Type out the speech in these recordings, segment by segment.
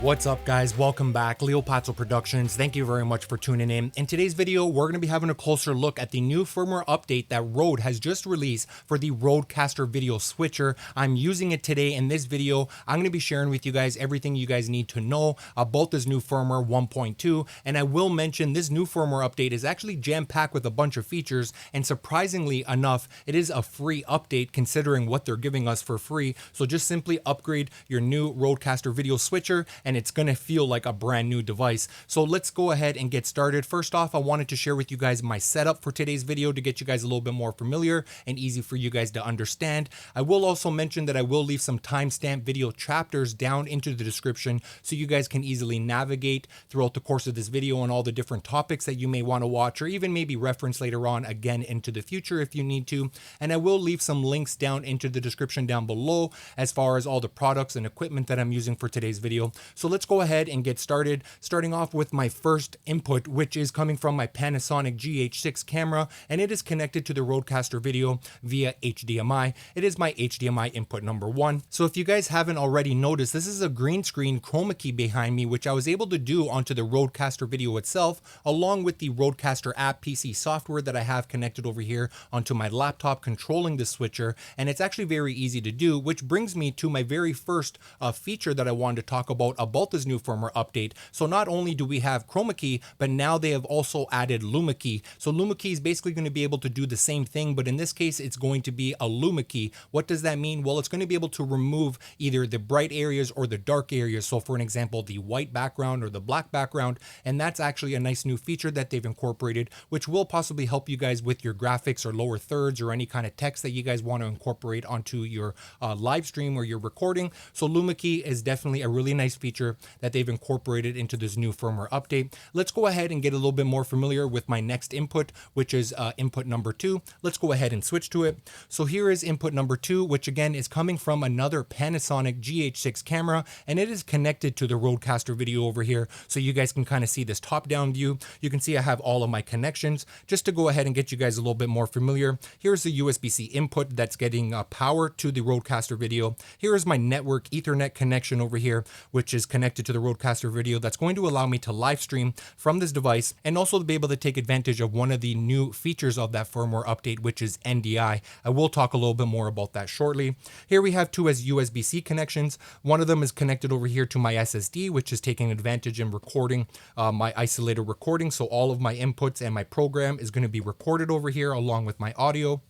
What's up, guys? Welcome back. Leopatzo Productions. Thank you very much for tuning in. In today's video, we're going to be having a closer look at the new firmware update that Rode has just released for the RØDECaster Video Switcher. I'm using it today in this video. I'm going to be sharing with you guys everything you guys need to know about this new firmware 1.2. And I will mention this new firmware update is actually jam-packed with a bunch of features. And surprisingly enough, it is a free update considering what they're giving us for free. So just simply upgrade your new RØDECaster Video Switcher and it's going to feel like a brand new device. So let's go ahead and get started. First off, I wanted to share with you guys my setup for today's video to get you guys a little bit more familiar and easy for you guys to understand. I will also mention that I will leave some timestamp video chapters down into the description so you guys can easily navigate throughout the course of this video on all the different topics that you may want to watch or even maybe reference later on again into the future if you need to. And I will leave some links down into the description down below as far as all the products and equipment that I'm using for today's video. So let's go ahead and get started, starting off with my first input, which is coming from my Panasonic GH6 camera, and it is connected to the RØDECaster Video via HDMI. It is my HDMI input number 1. So if you guys haven't already noticed, this is a green screen chroma key behind me, which I was able to do onto the RØDECaster Video itself, along with the RØDECaster App PC software that I have connected over here onto my laptop controlling the switcher, and it's actually very easy to do, which brings me to my very first feature that I wanted to talk about this new firmware update. So not only do we have chroma key, but now they have also added Luma key. So Luma key is basically going to be able to do the same thing, but in this case, it's going to be a Luma key. What does that mean? Well, it's going to be able to remove either the bright areas or the dark areas. So for an example, the white background or the black background, and that's actually a nice new feature that they've incorporated, which will possibly help you guys with your graphics or lower thirds or any kind of text that you guys want to incorporate onto your live stream or your recording. So Luma key is definitely a really nice feature that they've incorporated into this new firmware update. Let's go ahead and get a little bit more familiar with my next input, which is input number 2. Let's go ahead and switch to it. So here is input number 2, which again is coming from another Panasonic GH6 camera, and it is connected to the RØDECaster Video over here. So you guys can kind of see this top-down view. You can see I have all of my connections. Just to go ahead and get you guys a little bit more familiar, here's the USB-C input that's getting power to the RØDECaster Video. Here is my network Ethernet connection over here, which is connected to the RØDECaster Video. That's going to allow me to live stream from this device and also to be able to take advantage of one of the new features of that firmware update, which is NDI. I will talk a little bit more about that shortly. Here we have two USB-C connections. One of them is connected over here to my SSD, which is taking advantage in recording my isolated recording. So all of my inputs and my program is going to be recorded over here along with my audio.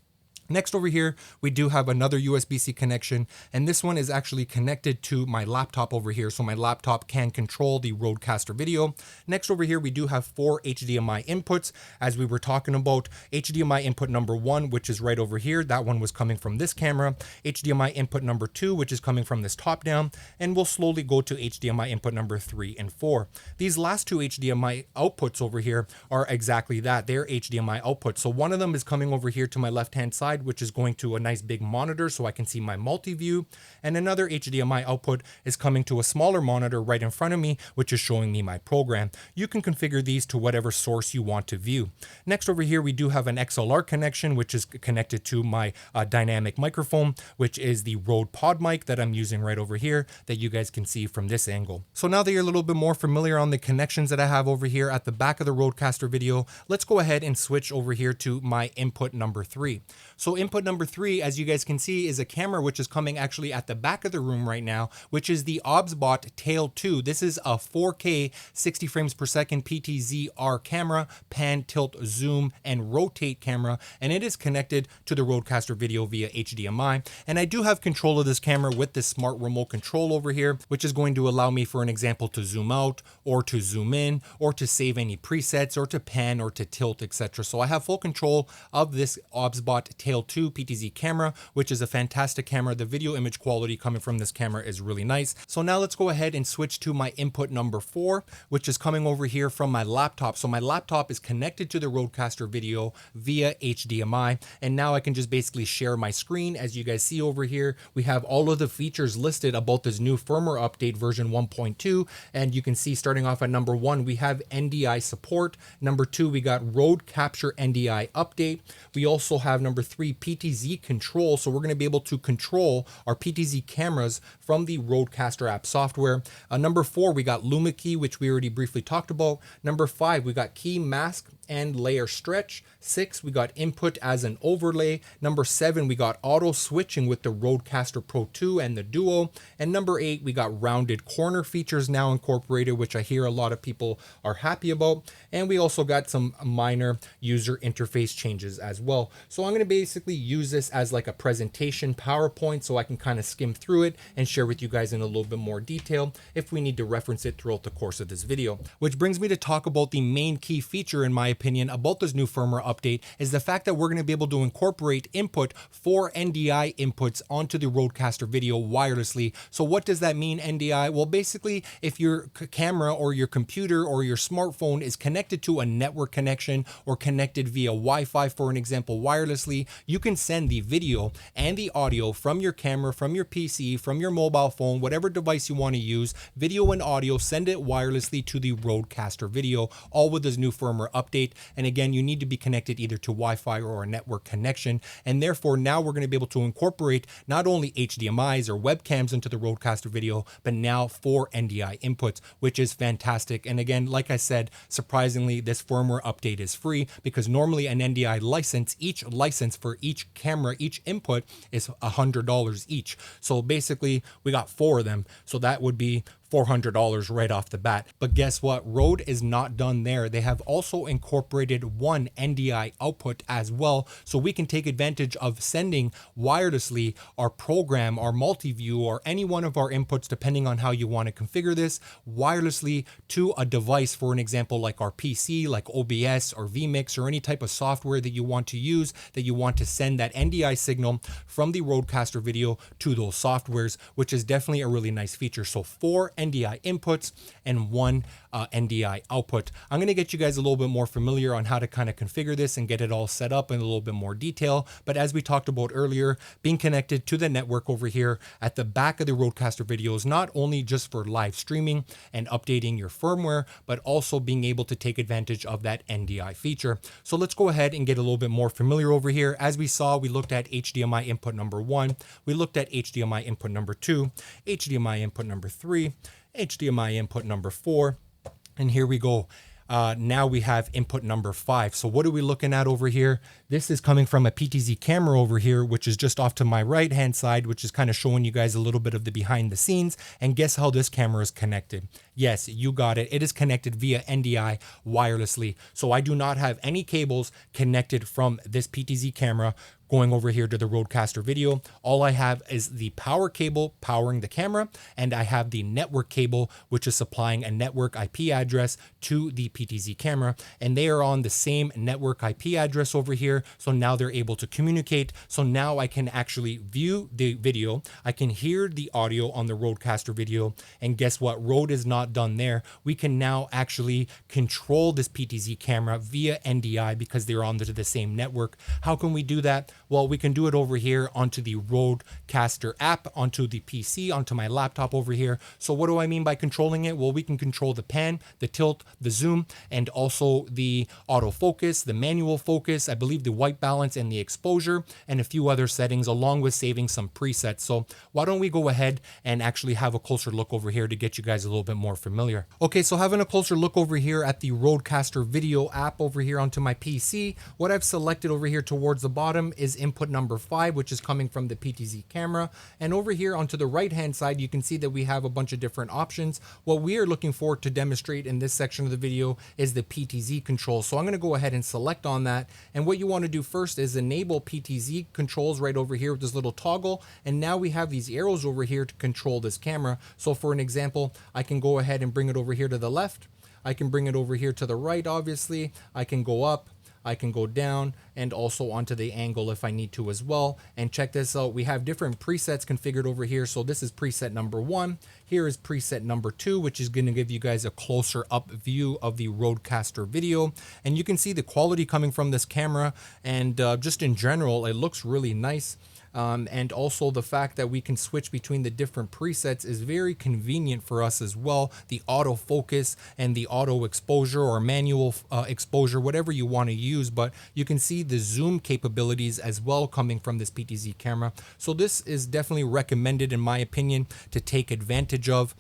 Next over here, we do have another USB-C connection, and this one is actually connected to my laptop over here, so my laptop can control the RØDECaster Video. Next over here, we do have 4 HDMI inputs, as we were talking about. HDMI input number 1, which is right over here, that one was coming from this camera. HDMI input number 2, which is coming from this top down, and we'll slowly go to HDMI input number 3 and 4. These last 2 HDMI outputs over here are exactly that, they're HDMI outputs. So one of them is coming over here to my left-hand side, which is going to a nice big monitor so I can see my multi-view, and another HDMI output is coming to a smaller monitor right in front of me, which is showing me my program. You can configure these to whatever source you want to view. Next over here, we do have an XLR connection, which is connected to my dynamic microphone, which is the Rode Pod mic that I'm using right over here that you guys can see from this angle. So now that you're a little bit more familiar on the connections that I have over here at the back of the RØDECaster Video, let's go ahead and switch over here to my input number 3. So input number 3, as you guys can see, is a camera which is coming actually at the back of the room right now, which is the OBSBOT Tail 2. This is a 4K 60 frames per second PTZR camera, pan, tilt, zoom, and rotate camera, and it is connected to the RØDECaster Video via HDMI. And I do have control of this camera with this smart remote control over here, which is going to allow me, for an example, to zoom out or to zoom in or to save any presets or to pan or to tilt, etc. So I have full control of this OBSBOT Tail 2 PTZ camera, which is a fantastic camera. The video image quality coming from this camera is really nice. So now let's go ahead and switch to my input number 4, which is coming over here from my laptop. So my laptop is connected to the RØDECaster Video via HDMI, and now I can just basically share my screen. As you guys see over here, we have all of the features listed about this new firmware update version 1.2, and you can see starting off at number 1, we have NDI support. Number 2, we got RØDE Capture NDI update. We also have number 3, 3 PTZ control. So we're going to be able to control our PTZ cameras from the RØDECaster app software. Number 4, we got Luma key, which we already briefly talked about. Number 5, we got key mask and layer stretch. 6, we got input as an overlay. Number 7, we got auto switching with the RØDECaster Pro 2 and the Duo. And number 8, we got rounded corner features now incorporated, which I hear a lot of people are happy about. And we also got some minor user interface changes as well. So I'm going to basically use this as like a presentation PowerPoint so I can kind of skim through it and share with you guys in a little bit more detail if we need to reference it throughout the course of this video. Which brings me to talk about the main key feature, in my opinion, about this new firmware update is the fact that we're going to be able to incorporate input for NDI inputs onto the RØDECaster video wirelessly. So what does that mean, NDI? Well, basically, if your camera or your computer or your smartphone is connected to a network connection or connected via Wi-Fi, for an example, wirelessly, you can send the video and the audio from your camera, from your PC, from your mobile phone, whatever device you want to use, video and audio, send it wirelessly to the RØDECaster video, all with this new firmware update. And again, you need to be connected either to Wi-Fi or a network connection. And therefore, now we're going to be able to incorporate not only HDMIs or webcams into the RØDECaster video, but now for NDI inputs, which is fantastic. And again, like I said, surprisingly, this firmware update is free because normally an NDI license, each license for each camera, each input is $100 each. So basically we got 4 of them. So that would be $400 right off the bat. But guess what? Rode is not done there. They have also incorporated one NDI output as well. So we can take advantage of sending wirelessly our program, our multiview, or any one of our inputs, depending on how you want to configure this, wirelessly to a device, for an example, like our PC, like OBS or vMix, or any type of software that you want to use, that you want to send that NDI signal from the RØDECaster video to those softwares, which is definitely a really nice feature. So 4 NDI inputs and 1 NDI output. I'm going to get you guys a little bit more familiar on how to kind of configure this and get it all set up in a little bit more detail. But as we talked about earlier, being connected to the network over here at the back of the RØDECaster video is not only just for live streaming and updating your firmware, but also being able to take advantage of that NDI feature. So let's go ahead and get a little bit more familiar over here. As we saw, we looked at HDMI input number 1, we looked at HDMI input number 2, HDMI input number 3, HDMI input number 4, and here we go. Now we have input number 5. So what are we looking at over here? This is coming from a PTZ camera over here, which is just off to my right hand side, which is kind of showing you guys a little bit of the behind the scenes. And guess how this camera is connected? Yes, you got it. It is connected via NDI wirelessly. So I do not have any cables connected from this PTZ camera going over here to the RØDECaster video. All I have is the power cable powering the camera, and I have the network cable, which is supplying a network IP address to the PTZ camera, and they are on the same network IP address over here. So now they're able to communicate. So now I can actually view the video. I can hear the audio on the RØDECaster video, and guess what? Rode is not done there. We can now actually control this PTZ camera via NDI because they're on the same network. How can we do that? Well, we can do it over here onto the RØDECaster app, onto the PC, onto my laptop over here. So what do I mean by controlling it? Well, we can control the pan, the tilt, the zoom, and also the autofocus, the manual focus, I believe the white balance and the exposure, and a few other settings, along with saving some presets. So why don't we go ahead and actually have a closer look over here to get you guys a little bit more familiar. Okay, so having a closer look over here at the RØDECaster video app over here onto my PC, what I've selected over here towards the bottom is input number 5, which is coming from the PTZ camera. And over here onto the right hand side, you can see that we have a bunch of different options. What we are looking for to demonstrate in this section of the video is the PTZ control. So I'm going to go ahead and select on that. And what you want to do first is enable PTZ controls right over here with this little toggle. And now we have these arrows over here to control this camera. So for an example, I can go ahead and bring it over here to the left. I can bring it over here to the right, obviously. I can go up, I can go down, and also onto the angle if I need to as well. And check this out, we have different presets configured over here. So this is preset number 1. Here is preset number 2, which is going to give you guys a closer up view of the RØDECaster video. And you can see the quality coming from this camera, and just in general, it looks really nice. And also the fact that we can switch between the different presets is very convenient for us as well. The autofocus and the auto exposure or manual exposure, whatever you want to use, but you can see the zoom capabilities as well coming from this PTZ camera. So this is definitely recommended in my opinion to take advantage of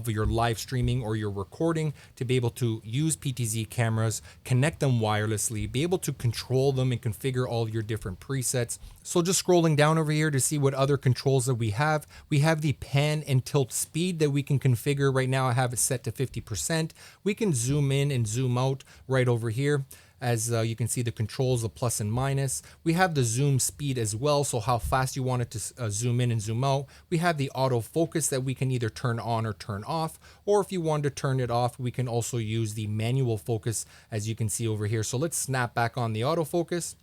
your live streaming or your recording, to be able to use PTZ cameras, connect them wirelessly, be able to control them and configure all your different presets. So just scrolling down over here to see what other controls that we have the pan and tilt speed that we can configure. Right now I have it set to 50%. We can zoom in and zoom out right over here. As you can see the controls, the plus and minus. We have the zoom speed as well, so how fast you want it to zoom in and zoom out. We have the autofocus that we can either turn on or turn off, or if you want to turn it off, we can also use the manual focus as you can see over here. So let's snap back on the autofocus.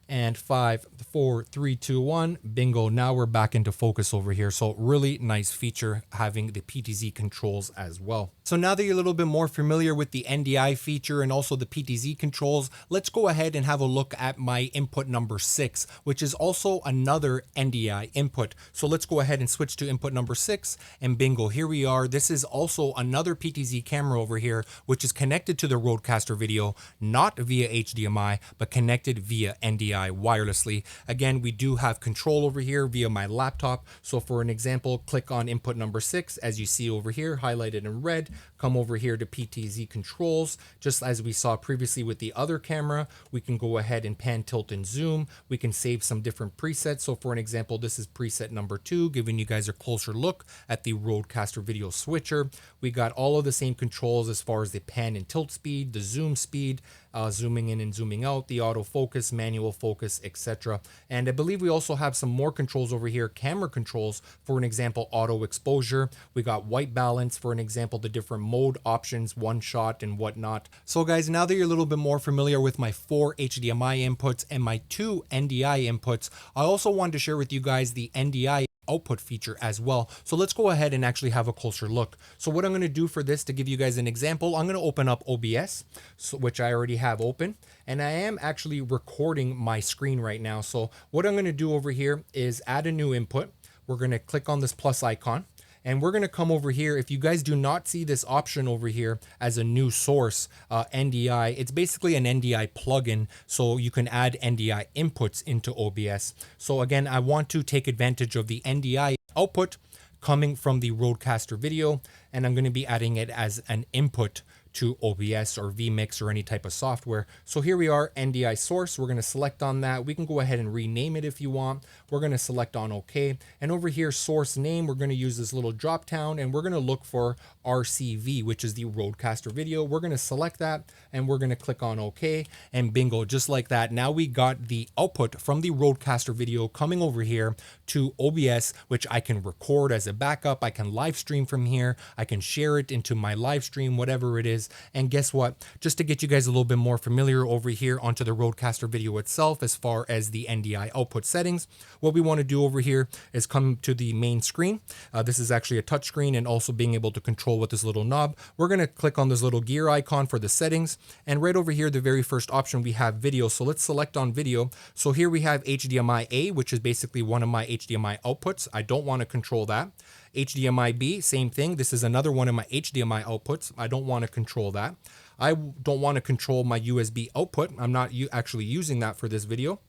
And 5, 4, 3, 2, 1, bingo. Now we're back into focus over here. So really nice feature having the PTZ controls as well. So now that you're a little bit more familiar with the NDI feature and also the PTZ controls, let's go ahead and have a look at my input number 6, which is also another NDI input. So let's go ahead and switch to input number 6 and bingo, here we are. This is also another PTZ camera over here, which is connected to the RØDECaster Video, not via HDMI, but connected via NDI wirelessly. Again, we do have control over here via my laptop. So for an example, click on input number 6, as you see over here, highlighted in red, come over here to PTZ controls. Just as we saw previously with the other camera, we can go ahead and pan, tilt, and zoom. We can save some different presets. So for an example, this is preset number 2, giving you guys a closer look at the RØDECaster Video Switcher. We got all of the same controls as far as the pan and tilt speed, the zoom speed, zooming in and zooming out, the autofocus, manual focus, etc. And I believe we also have some more controls over here, camera controls, for an example, auto exposure. We got white balance, for an example, the different mode options, one shot and whatnot. So guys, now that you're a little bit more familiar with my 4 HDMI inputs and my 2 NDI inputs, I also wanted to share with you guys the NDI output feature as well. So let's go ahead and actually have a closer look. So what I'm going to do for this, to give you guys an example, I'm going to open up OBS, which I already have open, and I am actually recording my screen right now. So what I'm going to do over here is add a new input. We're going to click on this plus icon. And we're going to come over here. If you guys do not see this option over here as a new source, NDI, it's basically an NDI plugin. So you can add NDI inputs into OBS. So again, I want to take advantage of the NDI output coming from the RØDECaster Video, and I'm going to be adding it as an input to OBS or vMix or any type of software. So here we are, NDI source. We're going to select on that. We can go ahead and rename it if you want. We're going to select on OK. And over here, source name, we're going to use this little drop down and we're going to look for RCV, which is the RØDECaster Video. We're going to select that and we're going to click on OK, and bingo, just like that. Now we got the output from the RØDECaster Video coming over here to OBS, which I can record as a backup. I can live stream from here. I can share it into my live stream, whatever it is. And guess what? Just to get you guys a little bit more familiar over here onto the RØDECaster Video itself, as far as the NDI output settings, what we want to do over here is come to the main screen. This is actually a touch screen, and also being able to control with this little knob. We're going to click on this little gear icon for the settings. And right over here, the very first option, we have video. So let's select on video. So here we have HDMI A, which is basically one of my HDMI outputs. I don't want to control that. HDMI B, same thing. This is another one of my HDMI outputs. I don't want to control that. I don't want to control my USB output. I'm not actually using that for this video.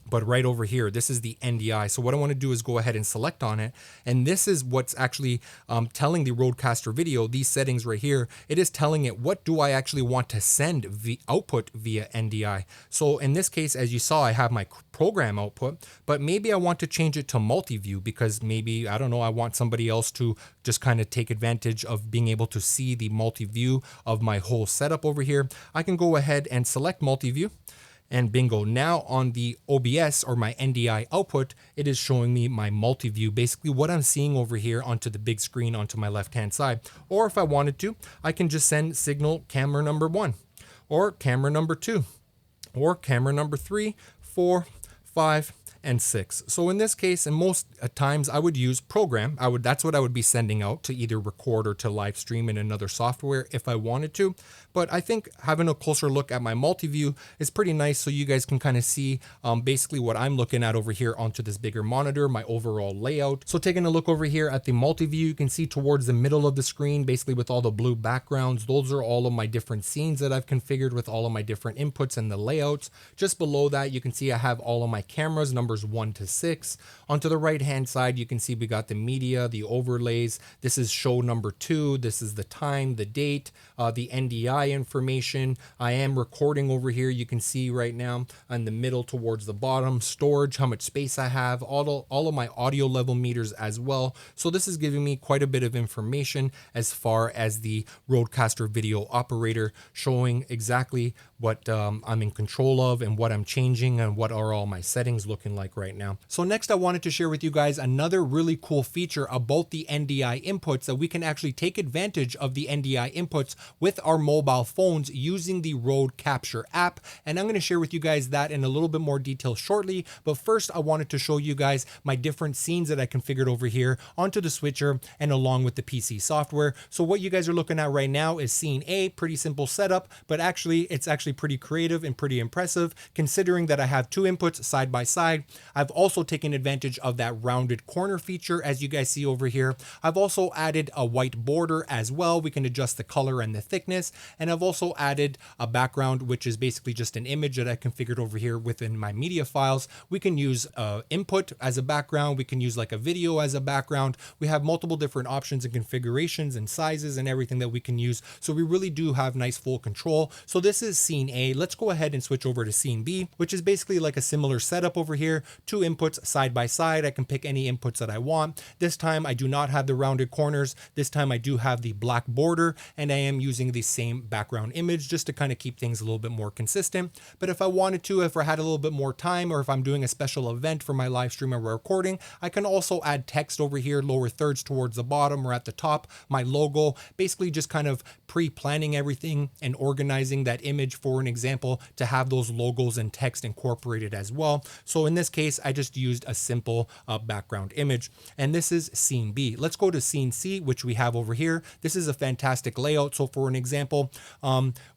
But right over here, this is the NDI. So what I want to do is go ahead and select on it. And this is what's actually telling the RØDECaster Video, these settings right here, it is telling it what do I actually want to send the output via NDI. So in this case, as you saw, I have my program output, but maybe I want to change it to Multiview, because maybe, I don't know, I want somebody else to just kind of take advantage of being able to see the multi-view of my whole setup over here. I can go ahead and select Multiview. And bingo, now on the OBS or my NDI output, it is showing me my multi-view, basically what I'm seeing over here onto the big screen onto my left-hand side. Or if I wanted to, I can just send signal camera number 1, or camera number 2, or camera number 3, 4, 5, and 6. So in this case, and most times I would use program. That's what I would be sending out to either record or to live stream in another software if I wanted to. But I think having a closer look at my multi-view is pretty nice, so you guys can kind of see basically what I'm looking at over here onto this bigger monitor, my overall layout. So taking a look over here at the multi-view, you can see towards the middle of the screen, basically with all the blue backgrounds, those are all of my different scenes that I've configured with all of my different inputs and the layouts. Just below that, you can see I have all of my cameras, numbers 1 to 6. Onto the right hand side, you can see we got the media, the overlays. This is show number 2. This is the time, the date, the NDI information. I am recording over here. You can see right now in the middle towards the bottom, storage, how much space I have, all of my audio level meters as well. So this is giving me quite a bit of information as far as the RØDECaster video operator, showing exactly what I'm in control of and what I'm changing and what are all my settings looking like right now. So next I wanted to share with you guys another really cool feature about the NDI inputs, that we can actually take advantage of the NDI inputs with our mobile phones using the RØDE Capture app. And I'm going to share with you guys that in a little bit more detail shortly. But first I wanted to show you guys my different scenes that I configured over here onto the switcher and along with the PC software. So what you guys are looking at right now is scene A, pretty simple setup, but it's actually pretty creative and pretty impressive considering that I have 2 inputs side by side. I've also taken advantage of that rounded corner feature as you guys see over here. I've also added a white border as well. We can adjust the color and the thickness, and I've also added a background, which is basically just an image that I configured over here within my media files. We can use input as a background. We can use like a video as a background. We have multiple different options and configurations and sizes and everything that we can use. So we really do have nice full control. So this is scene A. Let's go ahead and switch over to scene B, which is basically like a similar setup over here. 2 inputs side by side. I can pick any inputs that I want. This time I do not have the rounded corners. This time I do have the black border, and I am using the same background image just to kind of keep things a little bit more consistent. But if I wanted to, if I had a little bit more time, or if I'm doing a special event for my live stream or recording, I can also add text over here, lower thirds towards the bottom or at the top, my logo, basically just kind of pre-planning everything and organizing that image, for an example, to have those logos and text incorporated as well. So in this case, I just used a simple background image, and this is scene B. Let's go to scene C, which we have over here. This is a fantastic layout. So for an example,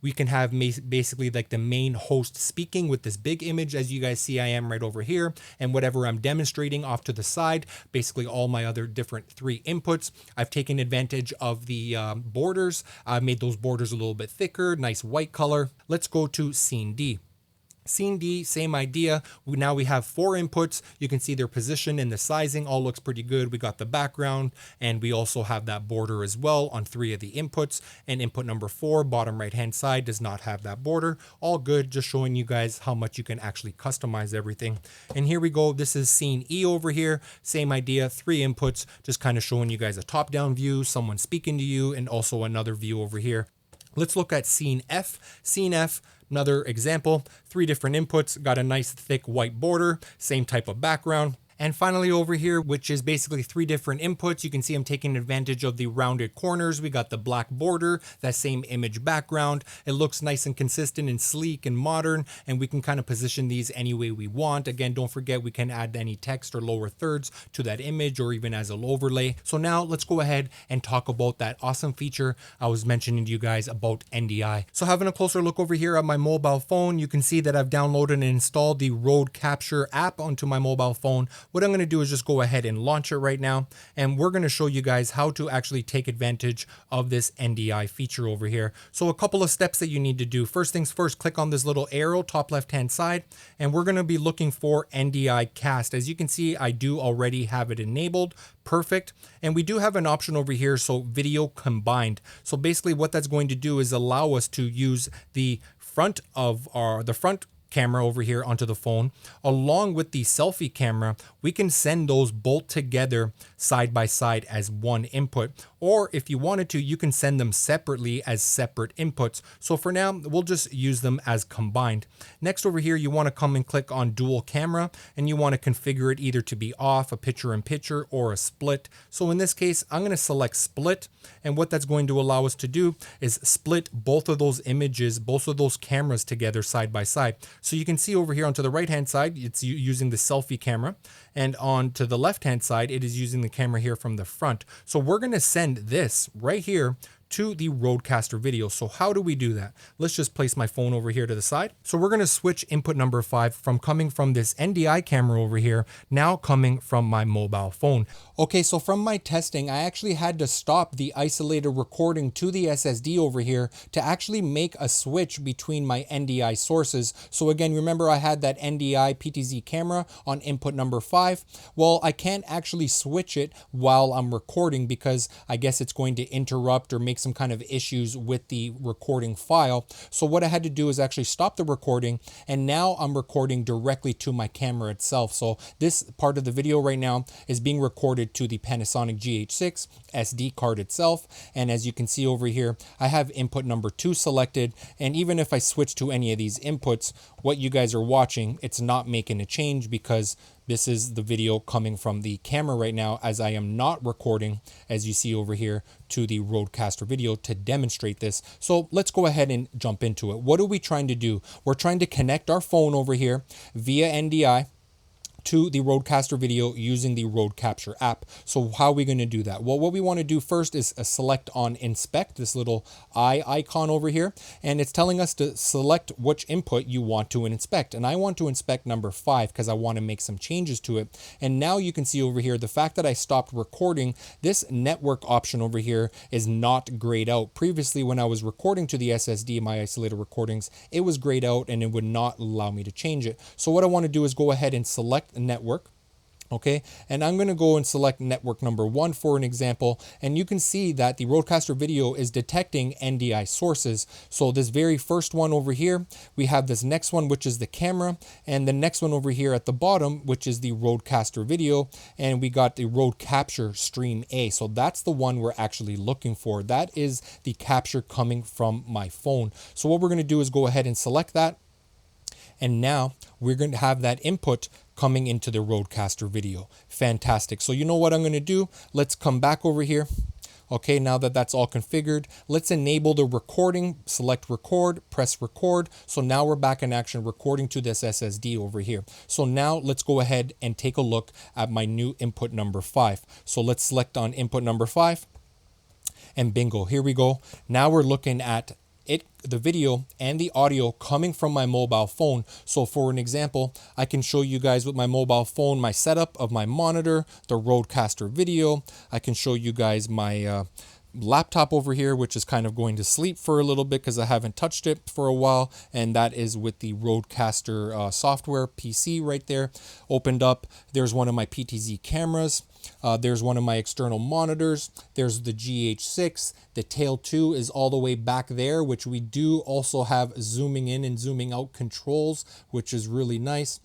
we can have basically like the main host speaking with this big image. As you guys see, I am right over here, and whatever I'm demonstrating off to the side, basically all my other different 3 inputs. I've taken advantage of the borders. I've made those borders a little bit thicker, nice white color. Let's go to scene D. Scene D, same idea. Now we have 4 inputs. You can see their position and the sizing all looks pretty good. We got the background, and we also have that border as well on 3 of the inputs. And input number 4, bottom right hand side, does not have that border. All good, just showing you guys how much you can actually customize everything. And here we go. This is scene E over here. Same idea, 3 inputs, just kind of showing you guys a top-down view, someone speaking to you, and also another view over here. Let's look at scene F. Scene F, another example, 3 different inputs, got a nice thick white border, same type of background. And finally over here, which is basically 3 different inputs, you can see I'm taking advantage of the rounded corners. We got the black border, that same image background. It looks nice and consistent and sleek and modern, and we can kind of position these any way we want. Again, don't forget we can add any text or lower thirds to that image, or even as an overlay. So now let's go ahead and talk about that awesome feature I was mentioning to you guys about NDI. So having a closer look over here at my mobile phone, you can see that I've downloaded and installed the RØDE Capture app onto my mobile phone. What I'm going to do is just go ahead and launch it right now, and we're going to show you guys how to actually take advantage of this NDI feature over here. So a couple of steps that you need to do. First things first, click on this little arrow top left hand side, and we're going to be looking for NDI Cast. As you can see, I do already have it enabled. Perfect. And we do have an option over here, so video combined. So basically what that's going to do is allow us to use the front camera over here onto the phone along with the selfie camera. We can send those both together side by side as one input. Or if you wanted to, you can send them separately as separate inputs. So for now, we'll just use them as combined. Next over here, you want to come and click on dual camera, and you want to configure it either to be off, a picture-in-picture, or a split. So in this case, I'm going to select split, and what that's going to allow us to do is split both of those images, both of those cameras together side by side. So you can see over here onto the right-hand side, it's using the selfie camera, and on to the left-hand side, it is using the camera here from the front. So we're going to send this right here to the RØDECaster video. So how do we do that? Let's just place my phone over here to the side. So we're going to switch input number 5 from coming from this NDI camera over here, now coming from my mobile phone. Okay, so from my testing, I actually had to stop the isolated recording to the SSD over here to actually make a switch between my NDI sources. So again, remember I had that NDI PTZ camera on input number 5. Well, I can't actually switch it while I'm recording because I guess it's going to interrupt or make some kind of issues with the recording file. So what I had to do is actually stop the recording, and now I'm recording directly to my camera itself. So this part of the video right now is being recorded to the Panasonic GH6 SD card itself. And as you can see over here, I have input number 2 selected. And even if I switch to any of these inputs, what you guys are watching, it's not making a change because this is the video coming from the camera right now, as I am not recording, as you see over here, to the RØDECaster video to demonstrate this. So let's go ahead and jump into it. What are we trying to do? We're trying to connect our phone over here via NDI to the RØDECaster video using the RØDE Capture app. So how are we going to do that? Well, what we want to do first is select on inspect, this little eye icon over here, and it's telling us to select which input you want to inspect. And I want to inspect number 5 because I want to make some changes to it. And now you can see over here, the fact that I stopped recording, this network option over here is not grayed out. Previously, when I was recording to the SSD, my isolated recordings, it was grayed out and it would not allow me to change it. So what I want to do is go ahead and select network. Okay, and I'm going to go and select network number 1 for an example, and you can see that the RØDECaster video is detecting NDI sources. So this very first one over here, we have this next one, which is the camera, and the next one over here at the bottom, which is the RØDECaster video, and we got the RØDE Capture Stream A. So that's the one we're actually looking for. That is the capture coming from my phone. So what we're going to do is go ahead and select that, and now we're going to have that input coming into the RØDECaster video. Fantastic. So you know what I'm going to do? Let's come back over here. Okay, now that that's all configured, let's enable the recording, select record, press record. So now we're back in action recording to this SSD over here. So now let's go ahead and take a look at my new input number 5. So let's select on input number 5 and bingo, here we go. Now we're looking at the video and the audio coming from my mobile phone. So for an example, I can show you guys with my mobile phone my setup of my monitor, the RØDECaster video. I can show you guys my laptop over here, which is kind of going to sleep for a little bit because I haven't touched it for a while, and that is with the RØDECaster software PC right there opened up. There's one of my PTZ cameras. There's one of my external monitors. There's the GH6. The tail 2 is all the way back there, which we do also have zooming in and zooming out controls, which is really nice.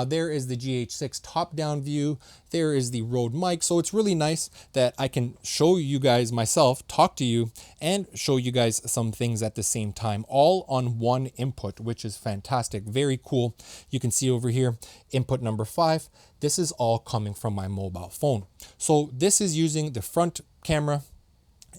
There is the GH6 top-down view. There is the Rode mic. So it's really nice that I can show you guys myself, talk to you, and show you guys some things at the same time, all on one input, which is fantastic. Very cool. You can see over here, input number 5. This is all coming from my mobile phone. So this is using the front camera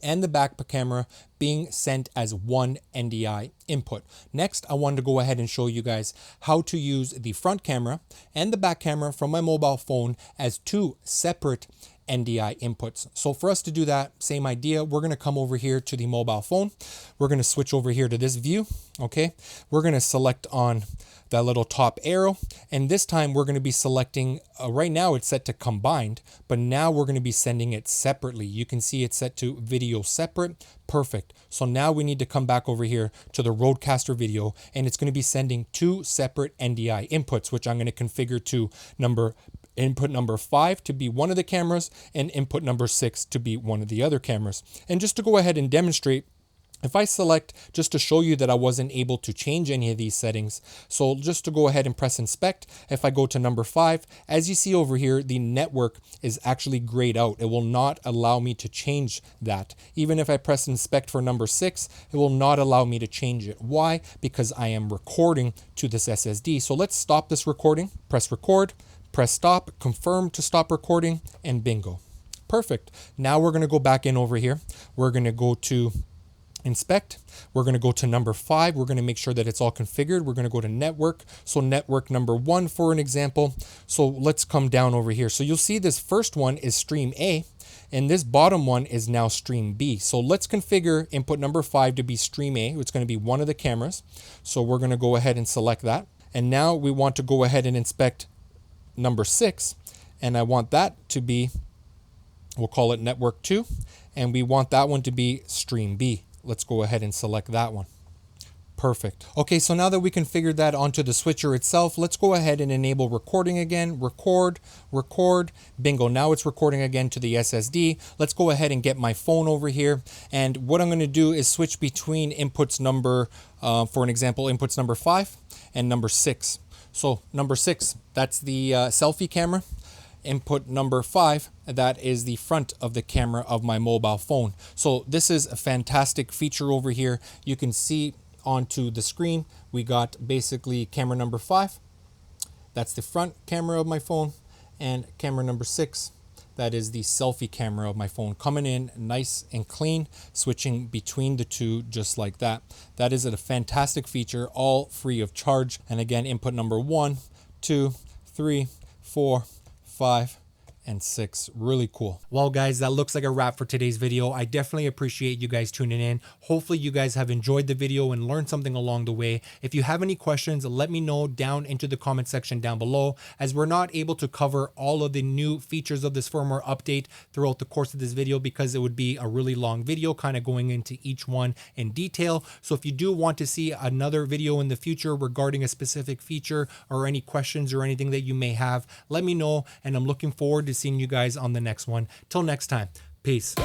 and the back camera being sent as one NDI input. Next, I wanted to go ahead and show you guys how to use the front camera and the back camera from my mobile phone as 2 separate NDI inputs. So for us to do that, same idea, we're going to come over here to the mobile phone. We're going to switch over here to this view. Okay, we're going to select on that little top arrow, and this time we're going to be selecting, right now it's set to combined, but now we're going to be sending it separately. You can see it's set to video separate. Perfect. So now we need to come back over here to the RØDECaster video, and it's going to be sending 2 separate NDI inputs, which I'm going to configure to input number 5 to be one of the cameras and input number 6 to be one of the other cameras. And just to go ahead and demonstrate, If I select, just to show you that I wasn't able to change any of these settings, so just to go ahead and press inspect, if I go to number 5, as you see over here, the network is actually grayed out. It will not allow me to change that. Even if I press inspect for number 6, it will not allow me to change it. Why? Because I am recording to this SSD. So let's stop this recording, press record, press stop, confirm to stop recording, and bingo. Perfect. Now we're going to go back in over here. We're going to go to inspect. We're going to go to number 5. We're going to make sure that it's all configured. We're going to go to network. So network number 1 for an example. So let's come down over here. So you'll see this first one is stream A and this bottom one is now stream B. So let's configure input number 5 to be stream A. It's going to be one of the cameras. So we're going to go ahead and select that. And now we want to go ahead and inspect number 6. And I want that to be, we'll call it network 2. And we want that one to be stream B. Let's go ahead and select that one. Perfect. Okay, so now that we configured that onto the switcher itself, let's go ahead and enable recording again. Record, record, bingo. Now it's recording again to the SSD. Let's go ahead and get my phone over here. And what I'm going to do is switch between inputs number, for an example, inputs number 5 and number 6. So number 6, that's the selfie camera. Input number 5, that is the front of the camera of my mobile phone. So this is a fantastic feature over here. You can see onto the screen, we got basically camera number 5. That's the front camera of my phone, and camera number 6, that is the selfie camera of my phone, coming in nice and clean, switching between the two just like that. That is a fantastic feature, all free of charge. And again, input number 1, 2, 3, 4, 5, and 6. Really cool. Well guys, that looks like a wrap for today's video. I definitely appreciate you guys tuning in. Hopefully you guys have enjoyed the video and learned something along the way. If you have any questions, let me know down into the comment section down below, as we're not able to cover all of the new features of this firmware update throughout the course of this video, because it would be a really long video kind of going into each one in detail. So if you do want to see another video in the future regarding a specific feature or any questions or anything that you may have, let me know, and I'm looking forward to seeing you guys on the next one. Till next time, peace.